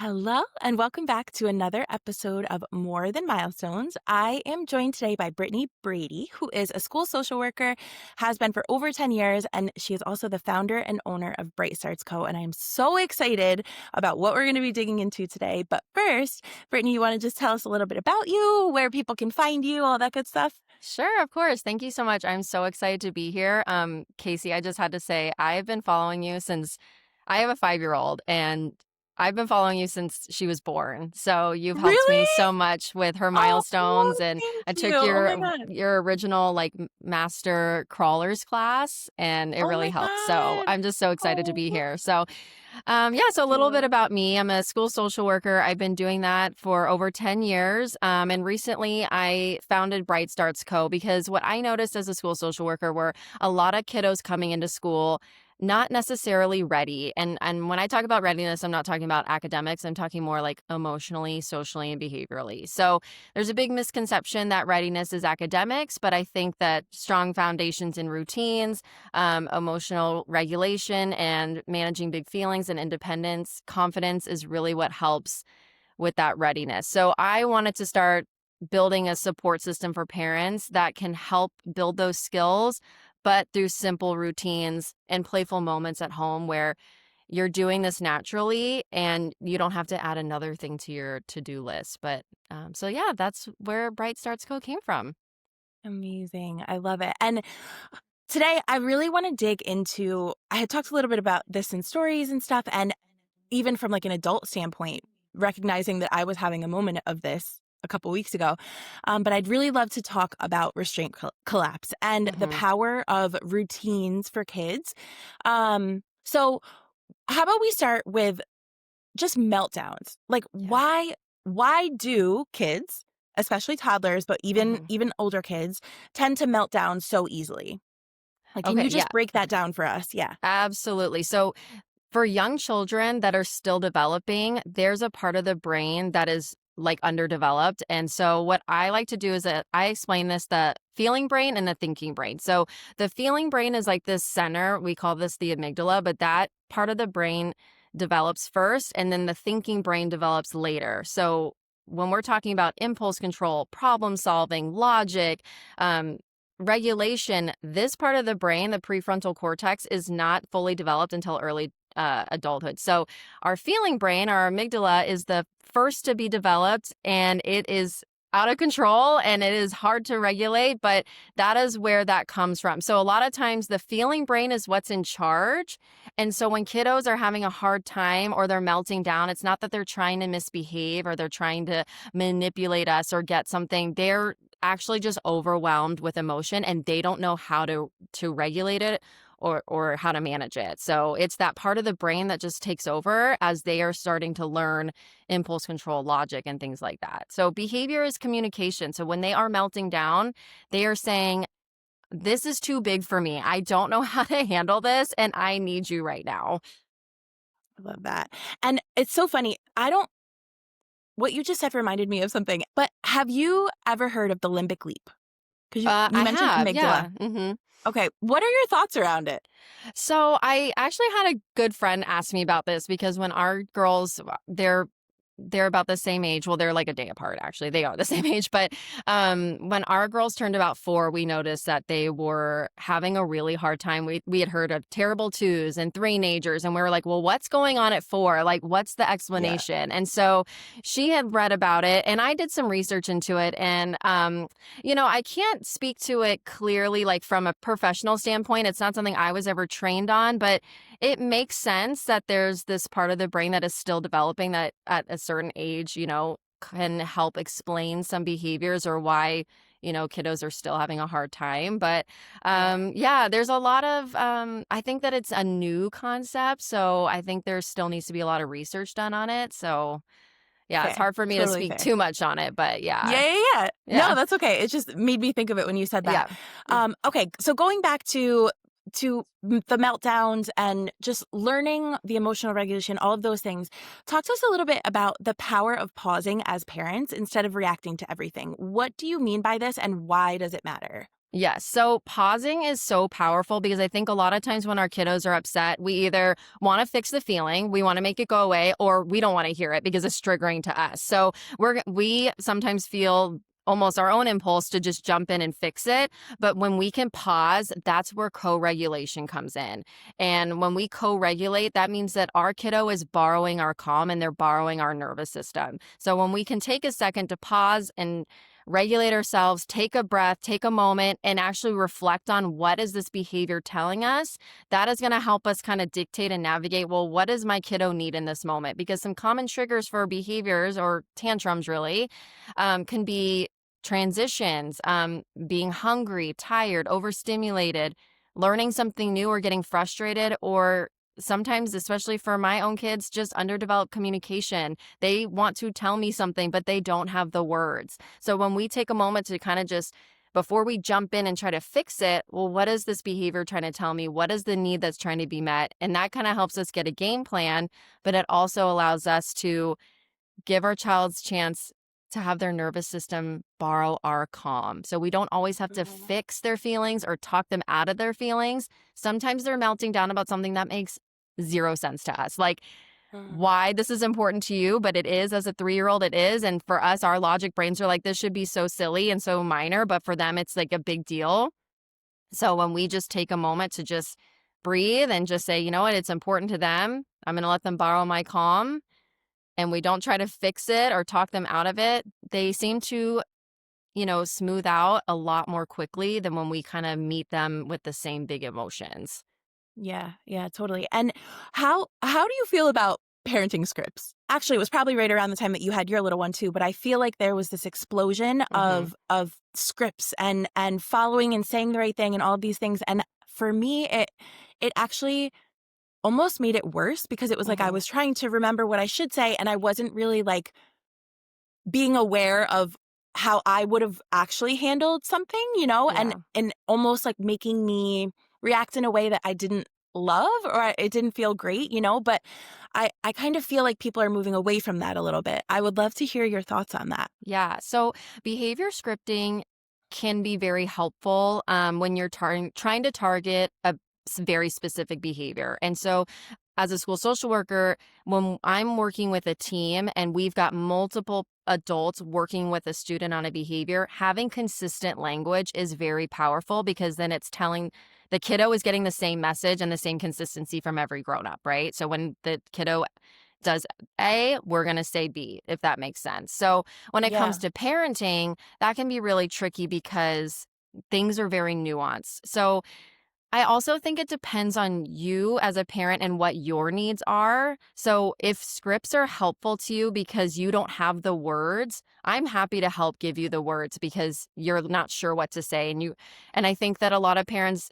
Hello, and welcome back to another episode of More Than Milestones. I am joined today by Brittany Brady, who is a school social worker, has been for over 10 years, and she is also the founder and owner of Bright Starts Co. And I am so excited about what we're going to be digging into today. But first, Brittany, you want to just tell us a little bit about you, where people can find you, all that good stuff? Sure, of course. Thank you so much. I'm so excited to be here. Casey, I just had to say, I've been following you since I have a 5-year-old, and I've been following you since she was born. So you've helped me Really? so much with her Oh, milestones, and thank I you. took Oh my your God. your original master crawlers class, and it Oh really my helped. So God. I'm just so excited to Oh, be here. So thank so a little bit you. about me. I'm a school social worker. I've been doing that for over 10 years. And recently I founded Bright Starts Co. because what I noticed as a school social worker were a lot of kiddos coming into school not necessarily ready. And when I talk about readiness, I'm not talking about academics. I'm talking more like emotionally, socially, and behaviorally. So there's a big misconception that readiness is academics, but I think that strong foundations in routines, emotional regulation, and managing big feelings and independence, confidence is really what helps with that readiness. So I wanted to start building a support system for parents that can help build those skills, but through simple routines and playful moments at home where you're doing this naturally and you don't have to add another thing to your to-do list. But that's where Bright Starts Co came from. Amazing. I love it. And today I really want to dig into, I had talked a little bit about this in stories and stuff, and even from like an adult standpoint, recognizing that I was having a moment of this a couple weeks ago. But I'd really love to talk about restraint collapse and the Hmm. power of routines for kids. So how about we start with just meltdowns? Like Yeah. why do kids, especially toddlers, but even Hmm. even older kids, tend to melt down so easily? Like, can Okay. you Yeah. just break that down for us? Yeah. Absolutely. So for young children that are still developing, there's a part of the brain that is like underdeveloped. And so what I like to do is that I explain this the feeling brain and the thinking brain. So the feeling brain is like this center, we call this the amygdala, but that part of the brain develops first and then the thinking brain develops later. So when we're talking about impulse control, problem solving, logic, um, regulation, this part of the brain, the prefrontal cortex, is not fully developed until early adulthood. So our feeling brain, our amygdala, is the first to be developed, and it is out of control and it is hard to regulate, but that is where that comes from. So a lot of times the feeling brain is what's in charge. And so when kiddos are having a hard time or they're melting down, it's not that they're trying to misbehave or they're trying to manipulate us or get something. They're actually just overwhelmed with emotion and they don't know how to regulate it or how to manage it. So it's that part of the brain that just takes over as they are starting to learn impulse control, logic, and things like that. So behavior is communication. So when they are melting down, they are saying, this is too big for me. I don't know how to handle this, and I need you right now. I love that. And it's so funny. What you just said reminded me of something, but have you ever heard of the limbic leap? Because you I mentioned have, amygdala. yeah. Hmm. Okay. What are your thoughts around it? So I actually had a good friend ask me about this because when our girls, they're about the same age. Well, they're like a day apart, actually. They are the same age. But when our girls turned about 4, we noticed that they were having a really hard time. We had heard of terrible twos and three-nagers, and we were like, well, what's going on at 4? Like, what's the Yeah. explanation? And so she had read about it, and I did some research into it. And, I can't speak to it clearly, like from a professional standpoint. It's not something I was ever trained on, but it makes sense that there's this part of the brain that is still developing that at a certain age, can help explain some behaviors or why, kiddos are still having a hard time. But Yeah. there's a lot of, I think that it's a new concept. So I think there still needs to be a lot of research done on it. So yeah, it's Fair. hard for me to Totally speak fair. too much on it. But Yeah, yeah, yeah. No, yeah, that's okay. It just made me think of it when you said that. yeah. Mm. Okay, so going back to the meltdowns and just learning the emotional regulation, all of those things. Talk to us a little bit about the power of pausing as parents instead of reacting to everything. What do you mean by this, and why does it matter? Yes. So pausing is so powerful because I think a lot of times when our kiddos are upset, we either want to fix the feeling, we want to make it go away, or we don't want to hear it because it's triggering to us. So we sometimes feel almost our own impulse to just jump in and fix it. But when we can pause, that's where co-regulation comes in. And when we co-regulate, that means that our kiddo is borrowing our calm and they're borrowing our nervous system. So when we can take a second to pause and regulate ourselves, take a breath, take a moment, and actually reflect on what is this behavior telling us, that is going to help us kind of dictate and navigate, well, what does my kiddo need in this moment? Because some common triggers for behaviors or tantrums really can be transitions, being hungry, tired, overstimulated, learning something new or getting frustrated, or sometimes, especially for my own kids, just underdeveloped communication. They want to tell me something, but they don't have the words. So when we take a moment to kind of just, before we jump in and try to fix it, well, what is this behavior trying to tell me? What is the need that's trying to be met? And that kind of helps us get a game plan, but it also allows us to give our child's chance to have their nervous system borrow our calm. So we don't always have to Mhm. fix their feelings or talk them out of their feelings. Sometimes they're melting down about something that makes zero sense to us. Like Mhm. why this is important to you, but it is as a 3-year-old, it is. And for us, our logic brains are like, this should be so silly and so minor, but for them, it's like a big deal. So when we just take a moment to just breathe and just say, you know what, it's important to them. I'm going to let them borrow my calm and we don't try to fix it or talk them out of it, they seem to, smooth out a lot more quickly than when we kind of meet them with the same big emotions. Yeah, yeah, totally. And how do you feel about parenting scripts? Actually, it was probably right around the time that you had your little one too, but I feel like there was this explosion Hmm. of scripts and following and saying the right thing and all of these things. And for me, it actually almost made it worse because it was like I Hmm. was trying to remember what I should say and I wasn't really like being aware of how I would have actually handled something, and Yeah. almost like making me react in a way that I didn't love or it didn't feel great, but I kind of feel like people are moving away from that a little bit. I would love to hear your thoughts on that. Yeah. So behavior scripting can be very helpful when you're trying to target a very specific behavior. And so, as a school social worker, when I'm working with a team and we've got multiple adults working with a student on a behavior, having consistent language is very powerful because then it's telling the kiddo is getting the same message and the same consistency from every grown up, right? So when the kiddo does A, we're going to say B, if that makes sense. So when it comes Yeah. to parenting, that can be really tricky because things are very nuanced. So I also think it depends on you as a parent and what your needs are. So if scripts are helpful to you because you don't have the words, I'm happy to help give you the words because you're not sure what to say and I think that a lot of parents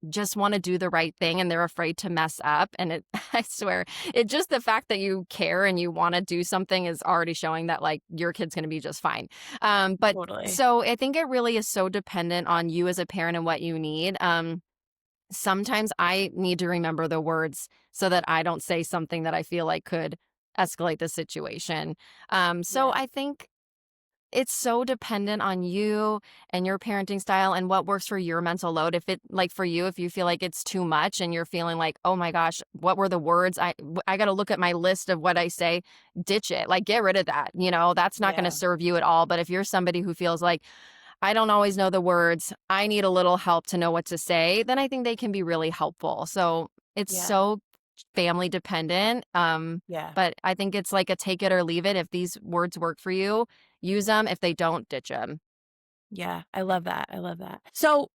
just want to do the right thing and they're afraid to mess up and it I swear it just the fact that you care and you want to do something is already showing that like your kid's going to be just fine. But Totally. so I think it really is so dependent on you as a parent and what you need. Sometimes I need to remember the words so that I don't say something that I feel like could escalate the situation. So Yeah. I think it's so dependent on you and your parenting style and what works for your mental load. If it like for you, if you feel like it's too much and you're feeling like, oh my gosh, what were the words? I got to look at my list of what I say, ditch it, like get rid of that. That's not going to Yeah. serve you at all. But if you're somebody who feels like, I don't always know the words. I need a little help to know what to say. Then I think they can be really helpful. So it's Yeah. so family dependent. Yeah. But I think it's like a take it or leave it. If these words work for you, use them. If they don't, ditch them. Yeah. I love that. I love that. So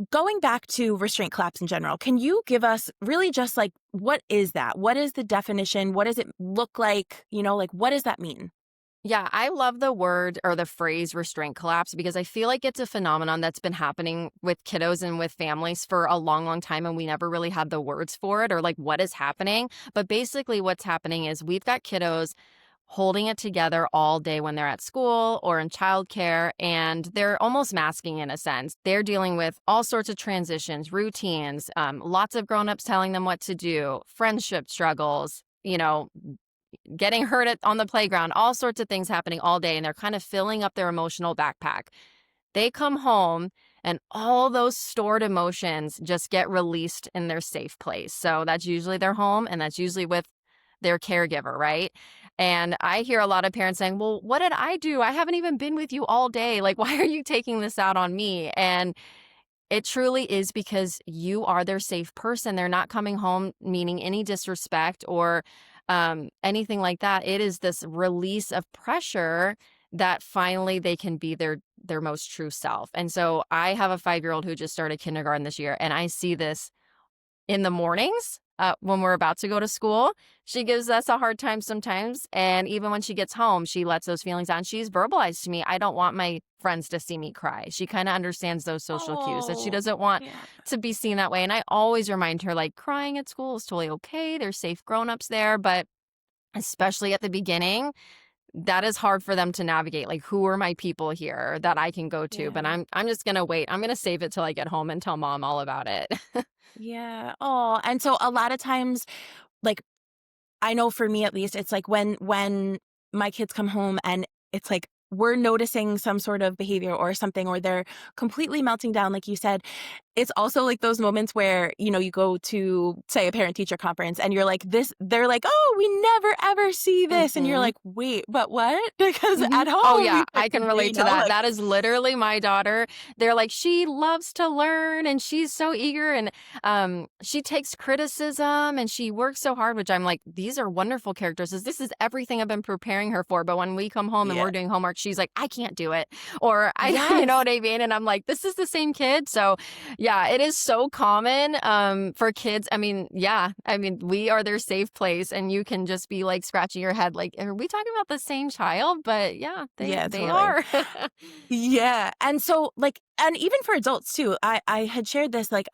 going back to restraint collapse in general, can you give us really just like what is that? What is the definition? What does it look like? Like what does that mean? Yeah, I love the word or the phrase restraint collapse because I feel like it's a phenomenon that's been happening with kiddos and with families for a long, long time. And we never really had the words for it or like what is happening. But basically, what's happening is we've got kiddos holding it together all day when they're at school or in childcare, and they're almost masking in a sense. They're dealing with all sorts of transitions, routines, lots of grown-ups telling them what to do, friendship struggles, getting hurt on the playground, all sorts of things happening all day, and they're kind of filling up their emotional backpack. They come home and all those stored emotions just get released in their safe place. So that's usually their home, and that's usually with their caregiver, right? And I hear a lot of parents saying, well, what did I do? I haven't even been with you all day. Like, why are you taking this out on me? And it truly is because you are their safe person. They're not coming home meaning any disrespect or anything like that. It is this release of pressure that finally they can be their most true self. And so I have a 5-year-old who just started kindergarten this year, and I see this in the mornings when we're about to go to school. She gives us a hard time sometimes. And even when she gets home, she lets those feelings out. And she's verbalized to me, I don't want my friends to see me cry. She kind of understands those social cues that she Oh, doesn't want yeah. to be seen that way. And I always remind her, like, crying at school is totally okay. There's safe grown-ups there. But especially at the beginning, that is hard for them to navigate. Like, who are my people here that I can go to? But Yeah. I'm just gonna wait. I'm gonna save it till I get home and tell mom all about it. Yeah. Oh, and so a lot of times, like, I know for me at least, it's like when my kids come home and it's like we're noticing some sort of behavior or something, or they're completely melting down, like you said. It's also like those moments where, you go to, say, a parent teacher conference and you're like, they're like, oh, we never ever see this. And you're Mhm. like, wait, but what? Because Mhm. at Oh, home, we yeah, I can typically, relate to that. like, That is literally my daughter. They're like, "She loves to learn, and she's so eager, and, she takes criticism, and she works so hard," which I'm like, "These are wonderful characters. This is everything I've been preparing her for." But when we come home and yeah. we're doing homework, she's like, "I can't do it," or I you know Yes. what I mean? And I'm like, "This is the same kid." So, yeah, it is so common, for kids. I mean, yeah, I mean, we are their safe place, and you can just be, like, scratching your head like, "Are we talking about the same child?" But yeah, Yeah, they totally. are. Yeah. And so, like, and even for adults too, I had shared this, like,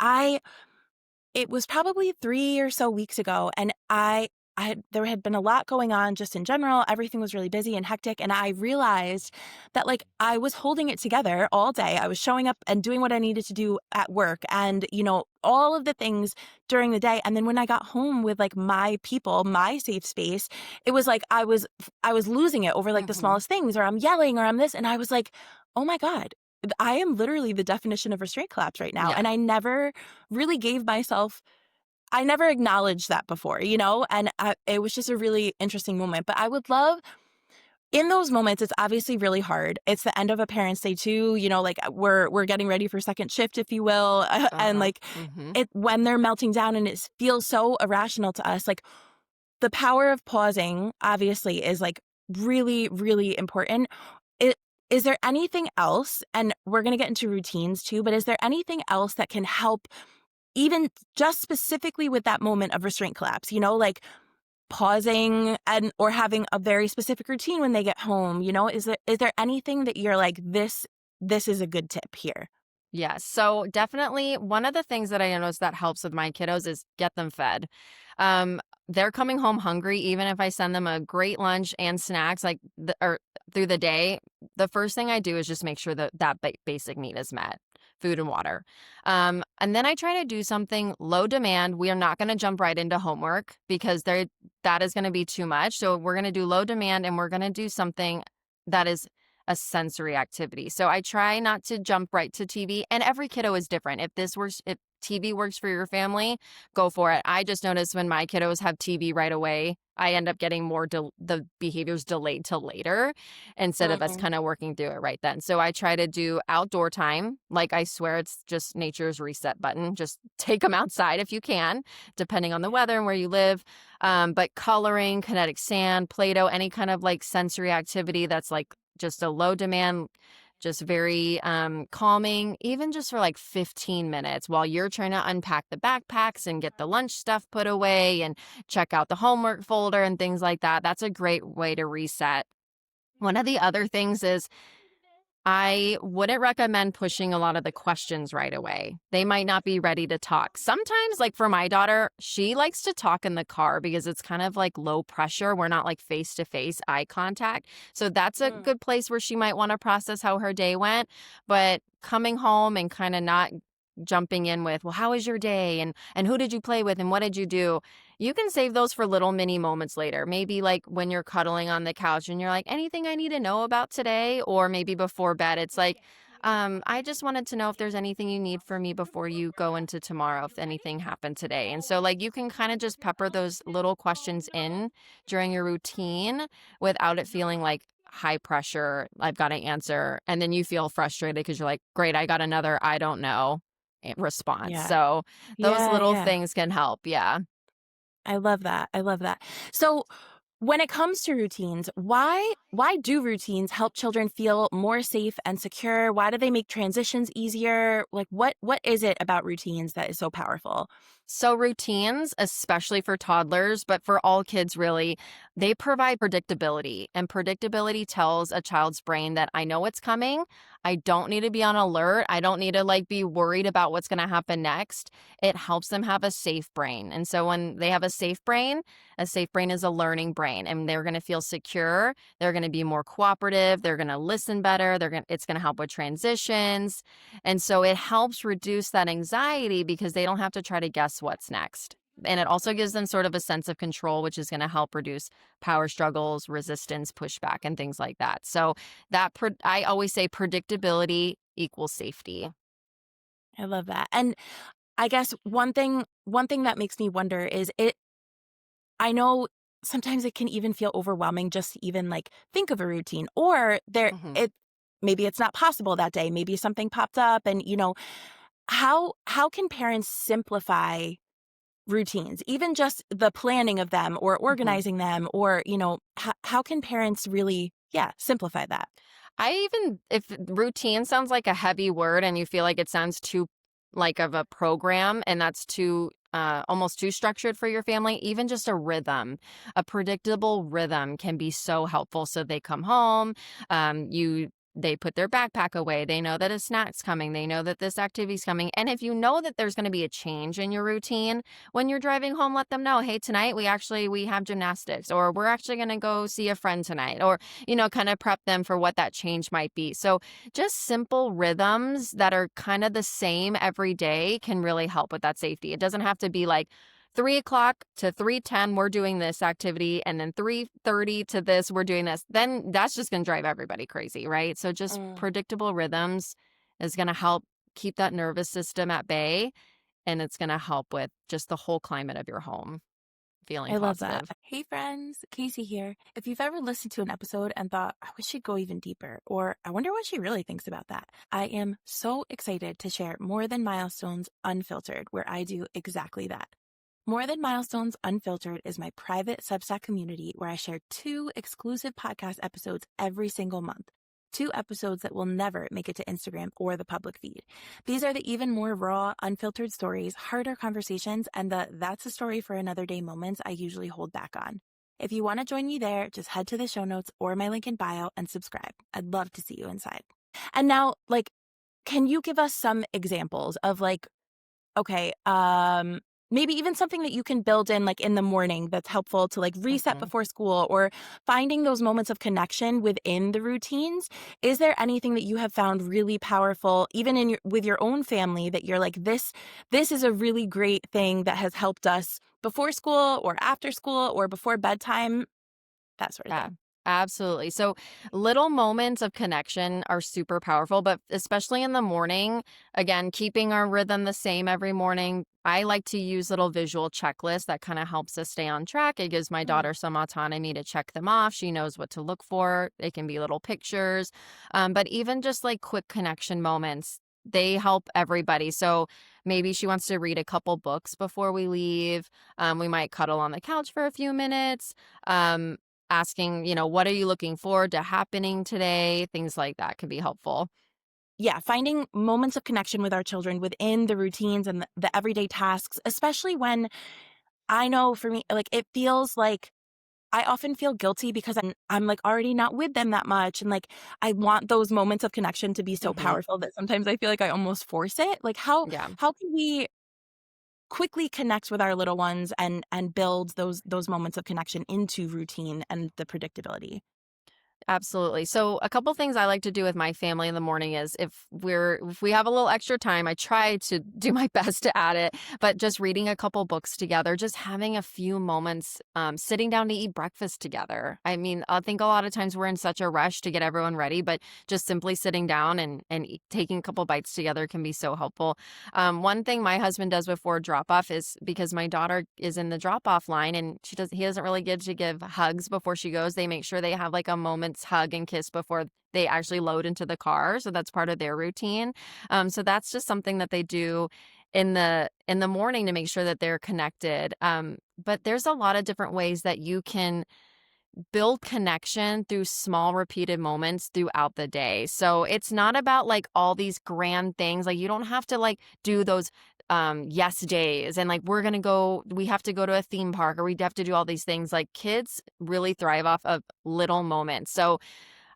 it was probably 3 or so weeks ago, and there had been a lot going on just in general. Everything was really busy and hectic, and I realized that, like, I was holding it together all day. I was showing up and doing what I needed to do at work and, all of the things during the day. And then when I got home with, like, my people, my safe space, it was like I was losing it over, like, the Mhm. smallest things, or I'm yelling, or I'm this, and I was like, "Oh my god. I am literally the definition of restraint collapse right now." Yeah. And I never really gave myself I never acknowledged that before, and it was just a really interesting moment. But I would love, in those moments, it's obviously really hard. It's the end of a parent's day too, like we're getting ready for second shift, if you will, and Uh-huh. like Mhm. it when they're melting down and it feels so irrational to us. Like, the power of pausing obviously is like really, really important. It, is there anything else? And we're gonna get into routines too, but is there anything else that can help, even just specifically with that moment of restraint collapse, like pausing and or having a very specific routine when they get home, is there anything that you're like, this is a good tip here? Yes. So definitely one of the things that I noticed that helps with my kiddos is get them fed. Um, they're coming home hungry, even if I send them a great lunch and snacks or through the day. The first thing I do is just make sure that basic need is met, food and water. And then I try to do something low demand. We are not going to jump right into homework because that is going to be too much. So we're going to do low demand, and we're going to do something that is a sensory activity. So I try not to jump right to TV, and every kiddo is different. If TV works for your family, go for it. I just noticed when my kiddos have TV right away, I end up getting the behaviors delayed till later instead of us Mhm. kind of working through it right then. So I try to do outdoor time. Like, I swear it's just nature's reset button. Just take them outside if you can, depending on the weather and where you live. But coloring, kinetic sand, Play-Doh, any kind of like sensory activity that's like just a low demand, just very calming, even just for like 15 minutes while you're trying to unpack the backpacks and get the lunch stuff put away and check out the homework folder and things like that. That's a great way to reset. One of the other things is I wouldn't recommend pushing a lot of the questions right away. They might not be ready to talk. Sometimes, like for my daughter, she likes to talk in the car because it's kind of like low pressure. We're not like face to face eye contact. So that's a Mm. good place where she might want to process how her day went. But coming home and kind of not jumping in with, well, how was your day? And who did you play with? And what did you do? You can save those for little mini moments later. Maybe like when you're cuddling on the couch and you're like, anything I need to know about today? Or maybe before bed, it's like, I just wanted to know if there's anything you need from me before you go into tomorrow, if anything happened today. And so, like, you can kind of just pepper those little questions in during your routine without it feeling like high pressure. I've got to answer. And then you feel frustrated because you're like, great, I got another I don't know response. Yeah. So, those Yeah, little yeah. things can help. Yeah. I love that. I love that. So, when it comes to routines, why do routines help children feel more safe and secure? Why do they make transitions easier? Like what is it about routines that is so powerful? So, routines, especially for toddlers, but for all kids really, they provide predictability. And predictability tells a child's brain that I know what's coming. I don't need to be on alert. I don't need to like be worried about what's going to happen next. It helps them have a safe brain. And so, when they have a safe brain is a learning brain, and they're going to feel secure. They're going to be more cooperative. They're going to listen better. It's going to help with transitions. And so it helps reduce that anxiety because they don't have to try to guess what's next. And it also gives them sort of a sense of control, which is going to help reduce power struggles, resistance, pushback, and things like that. So I always say predictability equals safety. I love that. And I guess one thing that makes me wonder is I know sometimes it can even feel overwhelming just to even like think of a routine or Mhm. maybe it's not possible that day. Maybe something popped up and how can parents simplify routines, even just the planning of them or Mhm. organizing them or how can parents really simplify that? If routine sounds like a heavy word and you feel like it sounds too like of a program and that's too almost too structured for your family, even just a predictable rhythm can be so helpful. So they come home, they put their backpack away. They know that a snack's coming. They know that this activity's coming. And if you know that there's going to be a change in your routine, when you're driving home, let them know, hey, tonight we have gymnastics, or we're actually going to go see a friend tonight, or kind of prep them for what that change might be. So, just simple rhythms that are kind of the same every day can really help with that safety. It doesn't have to be like 3 o'clock to 3:10, we're doing this activity, and then 3:30 to this, we're doing this. Then that's just going to drive everybody crazy, right? So, just Mm. predictable rhythms is going to help keep that nervous system at bay, and it's going to help with just the whole climate of your home feeling I love that. positive. Hey friends, Casey here. If you've ever listened to an episode and thought, I wish she'd go even deeper, or I wonder what she really thinks about that, I am so excited to share More Than Milestones Unfiltered, where I do exactly that. More Than Milestones Unfiltered is my private Substack community where I share 2 exclusive podcast episodes every single month. 2 episodes that will never make it to Instagram or the public feed. These are the even more raw, unfiltered stories, harder conversations, and the that's a story for another day moments I usually hold back on. If you want to join me there, just head to the show notes or my link in bio and subscribe. I'd love to see you inside. And now, can you give us some examples of okay, maybe even something that you can build in, like, in the morning that's helpful to, like, reset Mhm. before school or finding those moments of connection within the routines. Is there anything that you have found really powerful, even in with your own family that you're like, this is a really great thing that has helped us before school or after school or before bedtime, that sort of Yeah, thing? absolutely. So little moments of connection are super powerful, but especially in the morning, again, keeping our rhythm the same every morning. I like to use little visual checklists that kind of helps us stay on track. It gives my Mm. daughter some autonomy to check them off. She knows what to look for. It can be little pictures, but even just like quick connection moments, they help everybody. So maybe she wants to read a couple books before we leave. We might cuddle on the couch for a few minutes. Um, Asking, what are you looking forward to happening today? Things like that can be helpful. Yeah, finding moments of connection with our children within the routines and the everyday tasks, especially when I know for me, like, it feels like I often feel guilty because I'm like already not with them that much, and like I want those moments of connection to be so Hmm. powerful that sometimes I feel like I almost force it. Like Yeah. how can we quickly connect with our little ones and build those moments of connection into routine and the predictability? Absolutely. So a couple things I like to do with my family in the morning is if we have a little extra time, I try to do my best to add it, but just reading a couple books together, just having a few moments, sitting down to eat breakfast together. I mean, I think a lot of times we're in such a rush to get everyone ready, but just simply sitting down and taking a couple bites together can be so helpful. One thing my husband does before drop off is because my daughter is in the drop off line and he doesn't really get to give hugs before she goes. They make sure they have like a moment's hug and kiss before they actually load into the car. So that's part of their routine. So that's just something that they do in the morning to make sure that they're connected. But there's a lot of different ways that you can build connection through small repeated moments throughout the day. So it's not about like all these grand things. Like you don't have to like do those yes days and like we have to go to a theme park or we have to do all these things. Like kids really thrive off of little moments. So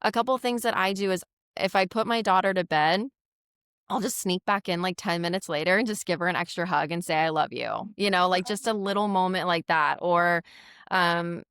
a couple of things that I do is if I put my daughter to bed, I'll just sneak back in like 10 minutes later and just give her an extra hug and say I love you. Like just a little moment like that. Or um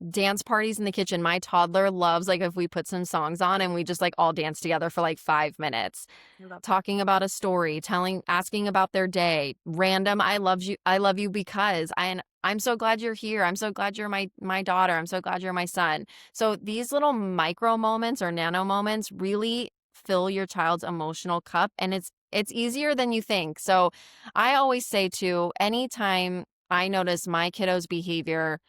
dance parties in the kitchen. My toddler loves like if we put some songs on and we just like all dance together for like 5 minutes, I love that. talking about a story, asking about their day, random I love you because I'm so glad you're here. I'm so glad you're my daughter. I'm so glad you're my son. So these little micro moments or nano moments really fill your child's emotional cup, and it's easier than you think. So I always say to anytime I notice my kiddo's behavior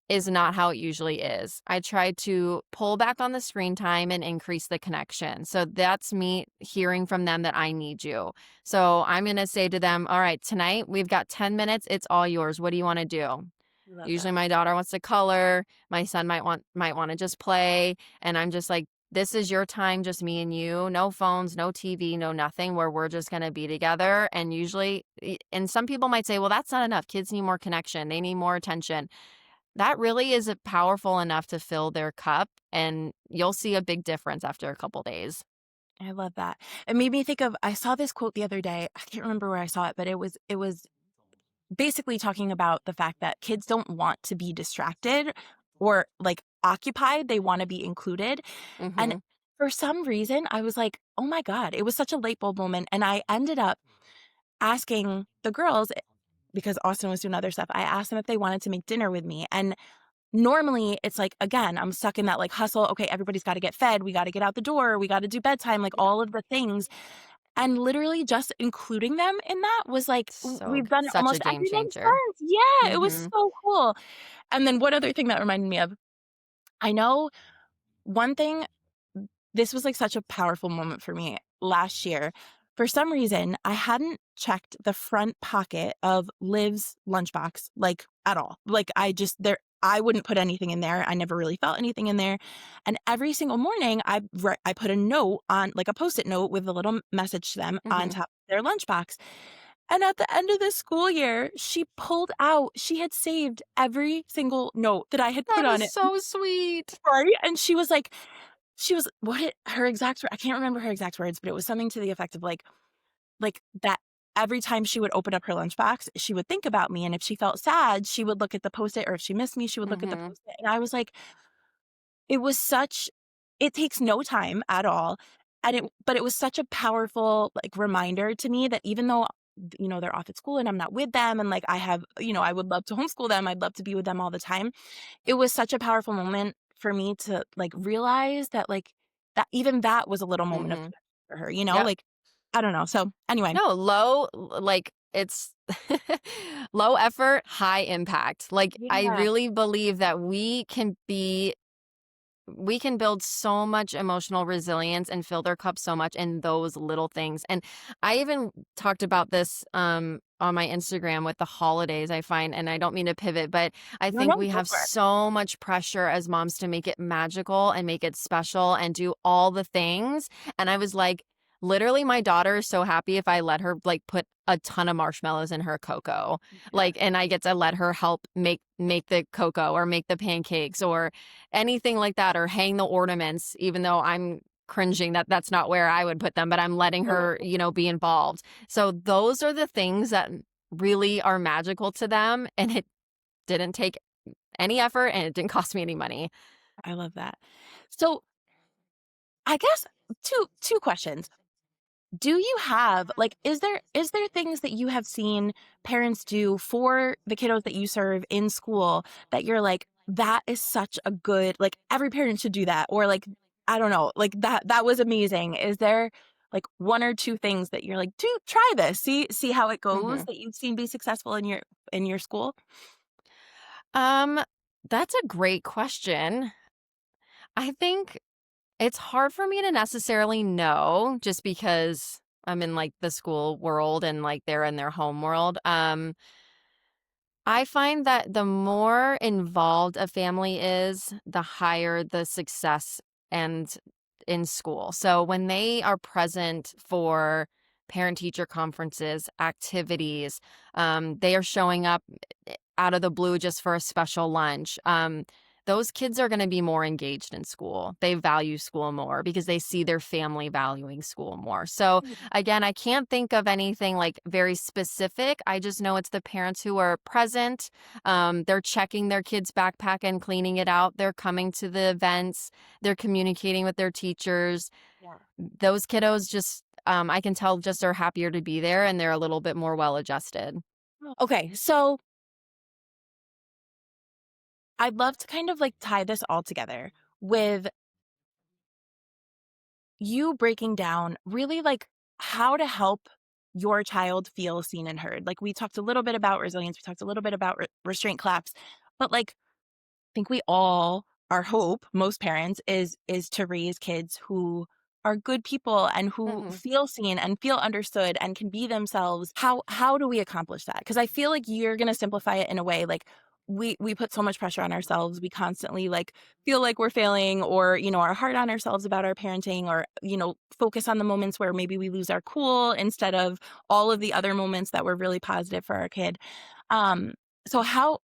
is not how it usually is, I try to pull back on the screen time and increase the connection. So that's me hearing from them that I need you. So I'm going to say to them, all right, tonight we've got 10 minutes. It's all yours. What do you want to do? I love Usually that. my daughter wants to color. My son might want to just play. And I'm just like, this is your time, just me and you. No phones, no TV, no nothing, where we're just going to be together. And usually, and some people might say, well, that's not enough. Kids need more connection. They need more attention. That really is powerful enough to fill their cup, and you'll see a big difference after a couple days. I love that. It made me think of I saw this quote the other day. I can't remember where I saw it, but it was basically talking about the fact that kids don't want to be distracted or like occupied. They want to be included. And Mhm. for some reason, I was like, oh my God, it was such a light bulb moment. And I ended up asking the girls, because Austin was doing other stuff, I asked them if they wanted to make dinner with me. And normally it's like, again, I'm stuck in that like hustle. Okay, everybody's got to get fed. We got to get out the door. We got to do bedtime, like all of the things. And literally just including them in that was like, we've done Such a almost game every month changer. since. Yeah, it was Mhm. so cool. And then one other thing that reminded me of, I know one thing, this was like such a powerful moment for me last year. For some reason, I hadn't checked the front pocket of Liv's lunchbox like at all. Like I wouldn't put anything in there. I never really felt anything in there. And every single morning, I put a note on like a Post-it note with a little message to them on Mhm. top of their lunchbox. And at the end of the school year, she had saved every single note that I had put That on is it. so sweet. Right? And she was her exact I can't remember her exact words, but it was something to the effect of like that every time she would open up her lunchbox, she would think about me, and if she felt sad, she would look at the Post-it, or if she missed me, she would look at the Mhm. Post-it, and I was like, it was such it takes no time at all, and it was such a powerful, like, reminder to me that even though, they're off at school and I'm not with them and, like, I would love to homeschool them, I'd love to be with them all the time. It was such a powerful moment for me to, like, realize that, like, that even that was a little moment of Mhm. connection for her, Yep. like, I don't know. So, anyway. No, like it's low effort, high impact. Like I Yeah. really believe that we can build so much emotional resilience and fill their cup so much in those little things. And I even talked about this on my Instagram with the holidays, I find, and I don't mean to pivot, but I No, think no, we go have for it. so much pressure as moms to make it magical and make it special and do all the things. And I was like, literally, my daughter is so happy if I let her like put a ton of marshmallows in her cocoa. Yes. Like, and I get to let her help make the cocoa or make the pancakes or anything like that, or hang the ornaments, even though I'm cringing that that's not where I would put them, but I'm letting her, be involved. So those are the things that really are magical to them. And it didn't take any effort and it didn't cost me any money. I love that. So I guess two questions. Do you have like is there things that you have seen parents do for the kiddos that you serve in school that you're like, that is such a good like every parent should do that, or like I don't know, like that was amazing. Is there like one or two things that you're like, do try this, see how it goes Mhm. that you've seen be successful in your school? Um, that's a great question. I think it's hard for me to necessarily know just because I'm in like the school world and like they're in their home world. I find that the more involved a family is, the higher the success and in school. So when they are present for parent teacher conferences, activities, they are showing up out of the blue just for a special lunch. Those kids are going to be more engaged in school. They value school more because they see their family valuing school more. So again, I can't think of anything like very specific. I just know it's the parents who are present. They're checking their kids' backpack and cleaning it out. They're coming to the events. They're communicating with their teachers. Yeah. Those kiddos just, I can tell, just are happier to be there and they're a little bit more well adjusted. Okay, so I'd love to kind of like tie this all together with you breaking down really like how to help your child feel seen and heard. Like we talked a little bit about resilience, we talked a little bit about restraint claps, but like think we all our hope, most parents, is to raise kids who are good people and who Mhm. feel seen and feel understood and can be themselves. How do we accomplish that? Because I feel like you're gonna simplify it in a way like we put so much pressure on ourselves. We constantly like feel like we're failing or, are hard on ourselves about our parenting or, focus on the moments where maybe we lose our cool instead of all of the other moments that were really positive for our kid. Um, so how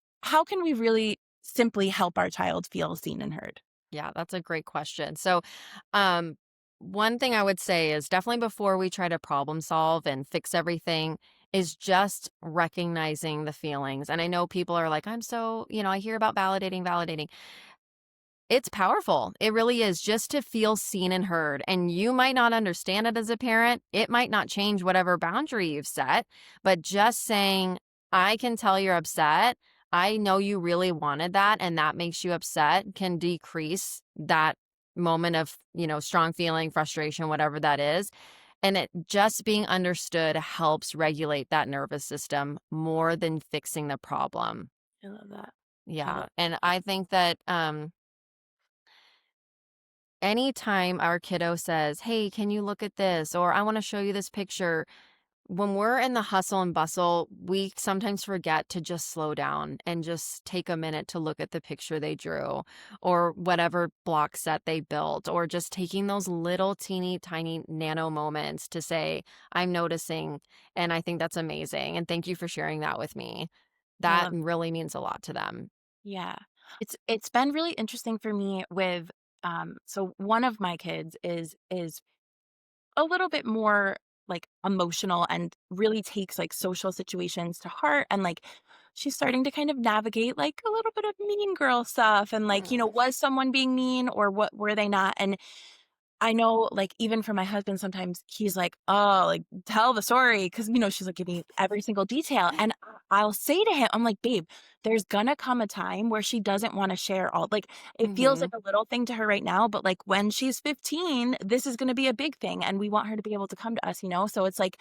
can we really simply help our child feel seen and heard? Yeah, that's a great question. So, um, one thing I would say is definitely before we try to problem solve and fix everything is just recognizing the feelings. And I know people are like, I'm so, I hear about validating. It's powerful. It really is just to feel seen and heard. And you might not understand it as a parent. It might not change whatever boundary you've set, but just saying, I can tell you're upset. I know you really wanted that and that makes you upset can decrease that moment of, strong feeling, frustration, whatever that is. And it just being understood helps regulate that nervous system more than fixing the problem. I love that. I Yeah. love And I think that anytime our kiddo says, "Hey, can you look at this?" or "I want to show you this picture," when we're in the hustle and bustle, we sometimes forget to just slow down and just take a minute to look at the picture they drew or whatever block set they built, or just taking those little teeny tiny nano moments to say, "I'm noticing." And I think that's amazing. And thank you for sharing that with me. I That love really means a lot to them. yeah. It's been really interesting for me with so one of my kids is a little bit more like emotional and really takes like social situations to heart and like she's starting to kind of navigate like a little bit of mean girl stuff and like Mm. was someone being mean or what were they not, and I know, like, even for my husband, sometimes he's like, "Oh, like, tell the story," because she's, like, giving me every single detail, and I'll say to him, I'm like, "Babe, there's gonna come a time where she doesn't wanna share all like, it feels like Mhm. a little thing to her right now, but, like, when she's 15, this is gonna be a big thing, and we want her to be able to come to us," you know? So it's like,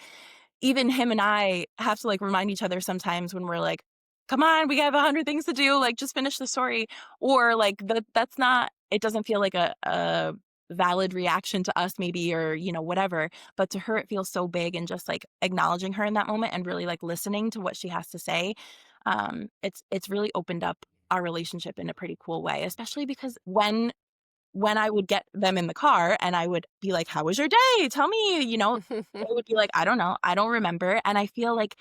even him and I have to, like, remind each other sometimes when we're like, "Come on, we have 100 things to do, like, just finish the story," or, like, that's not it doesn't feel like a valid reaction to us maybe or, whatever, but to her, it feels so big and just, like, acknowledging her in that moment and really, like, listening to what she has to say, it's really opened up our relationship in a pretty cool way, especially because when I would get them in the car and I would be like, "How was your day? Tell me," they would be like, "I don't know. I don't remember." And I feel like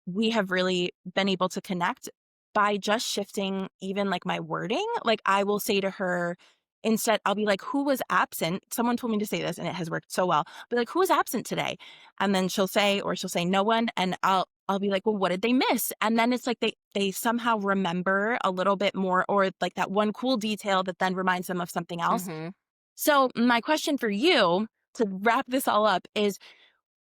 we have really been able to connect by just shifting even like my wording. Like I will say to her, instead, I'll be like, "Who was absent?" Someone told me to say this and it has worked so well. Be like, "Who was absent today?" And then she'll say, "No one." And I'll I'll be like, well, what did they miss? And then it's like they somehow remember a little bit more, or like that one cool detail that then reminds them of something else. Mhm. So my question for you to wrap this all up is,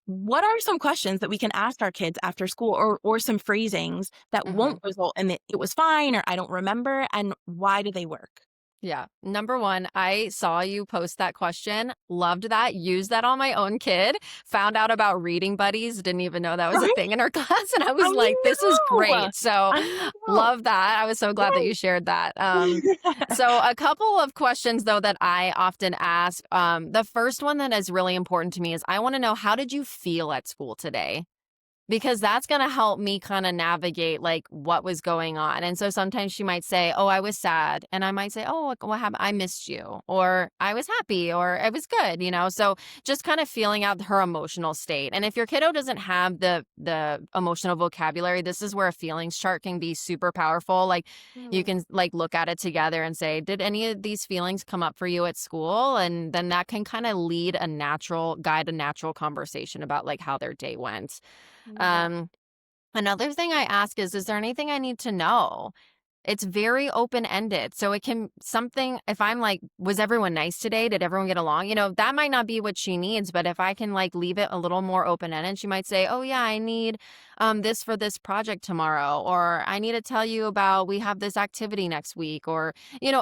what are some questions that we can ask our kids after school, or some phrasings that won't Mhm. result in it was fine or I don't remember, and why do they work? Yeah. Number 1, I saw you post that question, loved that, used that on my own kid, found out about reading buddies, didn't even know that was a Right? thing in our class, and I I was like, "This is know. great." So, I know. love that. I was so glad that Right. you shared that. So a couple of questions, though, that I often ask, the first one that is really important to me is I wanna know, how did you feel at school today? Because that's gonna help me kinda navigate, like, what was going on, and so sometimes she might say, "Oh, I was sad," and I might say, "Oh, what happened? I missed you," or "I was happy," or "It was good," you know? So, just kind of feeling out her emotional state, and if your kiddo doesn't have the emotional vocabulary, this is where a feelings chart can be super powerful, like, you Mm, can, like, look at it together and say, "Did any of these feelings come up for you at school?" And then that can kinda guide a natural conversation about, like, how their day went. I love that. Um, Another thing I ask is there anything I need to know? It's very open-ended. So it can something if I'm like, was everyone nice today? Did everyone get along? That might not be what she needs, but if I can like leave it a little more open-ended, she might say, "Oh yeah, I need this for this project tomorrow," or "I need to tell you about we have this activity next week," or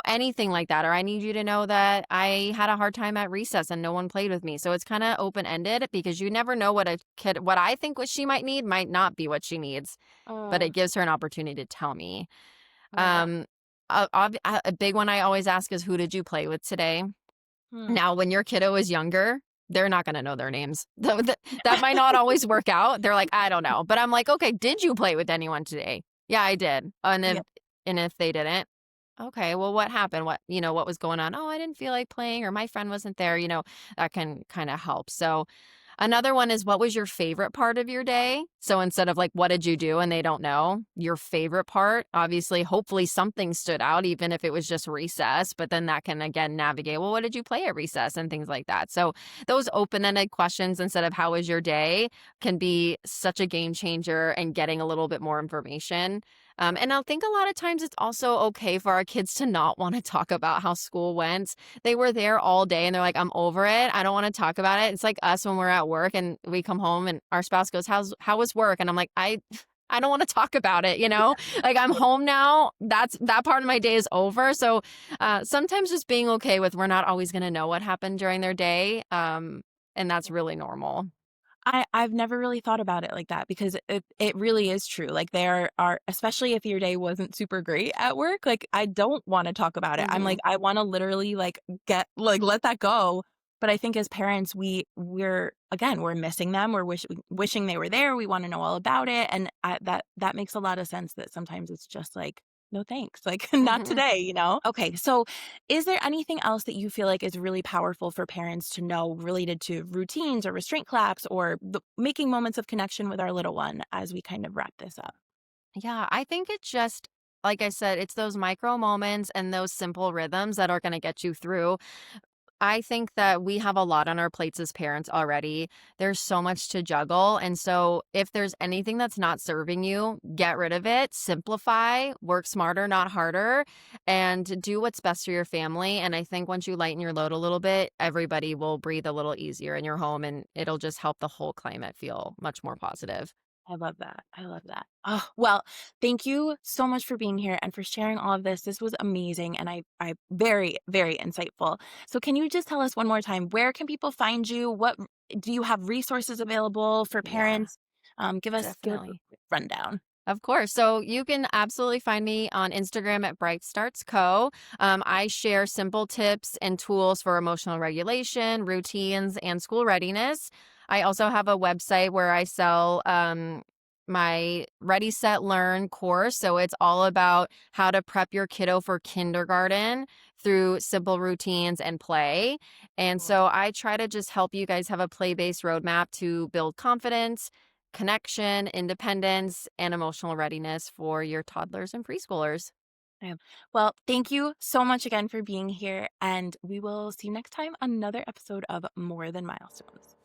anything like that, or "I need you to know that I had a hard time at recess and no one played with me." So it's kind of open-ended because you never know what I think what she might need might not be what she needs, but Oh, it gives her an opportunity to tell me. love that. Um, a big one I always ask is, "Who did you play with today?" Hmm. Now, when your kiddo is younger, they're not gonna know their names. That might not always work out. They're like, "I don't know." But I'm like, "Okay, did you play with anyone today?" "Yeah, I did." Yep. And if they didn't, "Okay, well, what happened? What was going on?" "Oh, I didn't feel like playing," or "My friend wasn't there," that can kinda help. So another one is, what was your favorite part of your day? So instead of like, what did you do? And they don't know your favorite part, obviously, hopefully something stood out, even if it was just recess, but then that can again navigate, well, what did you play at recess and things like that. So those open ended questions instead of how was your day can be such a game changer and getting a little bit more information. And I think a lot of times it's also okay for our kids to not want to talk about how school went. They were there all day and they're like, "I'm over it. I don't want to talk about it." It's like us when we're at work and we come home and our spouse goes, how was work?" And I'm like, I don't want to talk about it. Like, I'm home now. That part of my day is over. So sometimes just being okay with we're not always going to know what happened during their day. And that's really normal. I've never really thought about it like that, because it really is true. Like, there are, especially if your day wasn't super great at work, like, I don't wanna talk about it. I'm like, Hmm. I wanna literally, like, let that go. But I think as parents, we're again, we're missing them. We're wishing they were there. We wanna know all about it, and that makes a lot of sense, that sometimes it's just like, "No, thanks." Like, "Not Hmm. today," you know? Okay, so is there anything else that you feel like is really powerful for parents to know, related to routines or restraint claps, or making moments of connection with our little one, as we kind of wrap this up? Yeah, I think it's just, like I said, it's those micro moments and those simple rhythms that are going to get you through. I think that we have a lot on our plates as parents already. There's so much to juggle. And so, if there's anything that's not serving you, get rid of it, simplify, work smarter, not harder, and do what's best for your family. And I think once you lighten your load a little bit, everybody will breathe a little easier in your home and it'll just help the whole climate feel much more positive. I love that. I love that. Oh, well, thank you so much for being here and for sharing all of this. This was amazing, and I very, very insightful. So can you just tell us one more time, where can people find you? Do you have resources available for Yeah, parents? Give us a definitely. quick rundown. Of course. So you can absolutely find me on Instagram at Bright Starts Co. I share simple tips and tools for emotional regulation, routines, and school readiness. I also have a website where I sell my Ready, Set, Learn course. So it's all about how to prep your kiddo for kindergarten through simple routines and play. And Mm. so I try to just help you guys have a play based roadmap to build confidence, connection, independence, and emotional readiness for your toddlers and preschoolers. Yeah. Well, thank you so much again for being here, and we will see you next time on another episode of More Than Milestones.